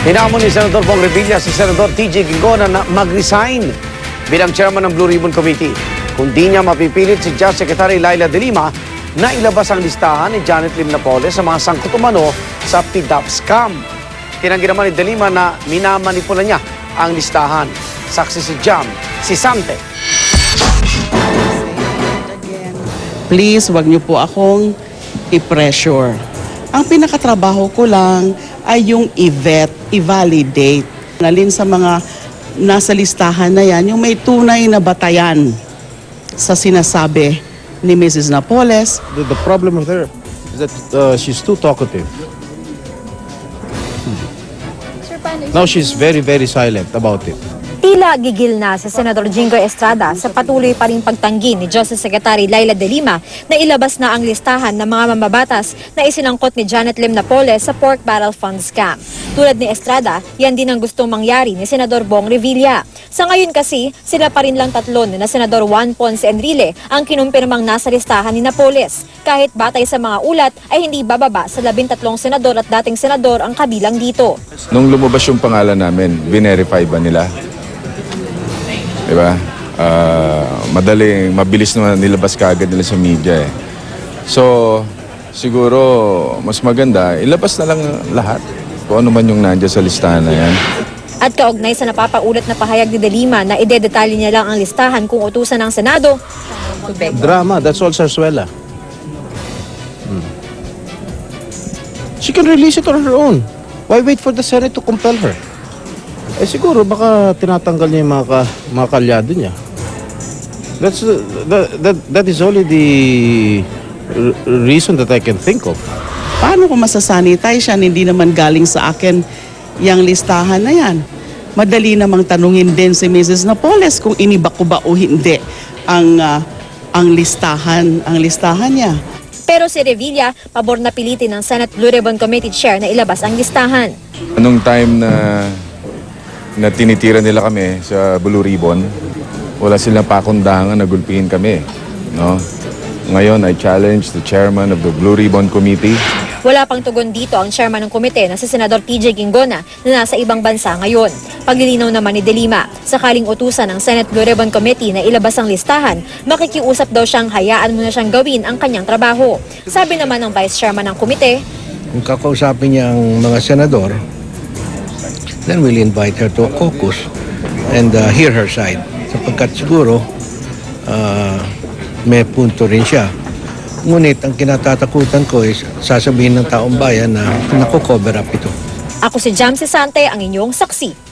Hinamon ni Senador Bong Revilla si Senador TJ Ginggona na mag-resign bilang chairman ng Blue Ribbon Committee. Kung di niya mapipilit si Judge Secretary Laila De Lima na ilabas ang listahan ni Janet Lim Napoles sa mga sangkot umano sa PDAP scam. Tinanggi naman ni De Lima na minamanipula niya ang listahan. Saksi si Jam, si Sante. Please, wag niyo po akong i-pressure. Ang pinakatrabaho ko lang ay yung i-validate. Nalin sa mga nasa listahan na yan, yung may tunay na batayan sa sinasabi ni Mrs. Napoles. The problem with her is that she's too talkative. Now she's very, very silent about it. Tila gigil na si Senador Jinggoy Estrada sa patuloy pa ring pagtanggi ni Justice Secretary Laila De Lima na ilabas na ang listahan ng mga mambabatas na isinangkot ni Janet Lim Napoles sa pork barrel fund scam. Tulad ni Estrada, yan din ang gustong mangyari ni Senador Bong Revilla. Sa ngayon kasi, sila pa rin lang tatlo na Senador Juan Ponce Enrile ang kinumpirmang nasa listahan ni Napoles. Kahit batay sa mga ulat ay hindi bababa sa 13 senador at dating senador ang kabilang dito. Nung lumabas yung pangalan namin, binerify ba nila? Diba? Mabilis naman nilabas kaagad nila sa media eh. So, siguro mas maganda, ilabas na lang lahat kung ano man yung nandiyan sa listahan na yan. At kaugnay sa napapaulat na pahayag ni De Lima na idedetalye niya lang ang listahan kung utusan ng Senado. Drama, that's all Sarsuela. She can release it on her own. Why wait for the Senate to compel her? Eh siguro baka tinatanggal niya yung mga kalyado niya. That is only the reason that I can think of. Paano ko masasanitay siya? Hindi naman galing sa akin yung listahan na yan. Madali namang tanungin din si Mrs. Napoles kung iniba ko ba o hindi ang listahan niya. Pero si Revilla, pabor na pilitin ng Senate Blue Ribbon Committee Chair na ilabas ang listahan. Anong time na tinitira nila kami sa Blue Ribbon, wala silang pakundangan na gulpihin kami. No? Ngayon, I challenge the chairman of the Blue Ribbon Committee. Wala pang tugon dito ang chairman ng komite na si Senador TJ Ginggona na nasa ibang bansa ngayon. Paglilinaw naman ni De Lima, sakaling utusan ng Senate Blue Ribbon Committee na ilabas ang listahan, makikiusap daw siyang hayaan muna siyang gawin ang kanyang trabaho. Sabi naman ng vice chairman ng komite, kung kakausapin niya ang mga senador, then we'll invite her to a caucus and hear her side. Sapagkat siguro may punto rin siya. Ngunit ang kinatatakutan ko is sasabihin ng taong bayan na naku-cover up ito. ako si Jam Sante, ang inyong saksi.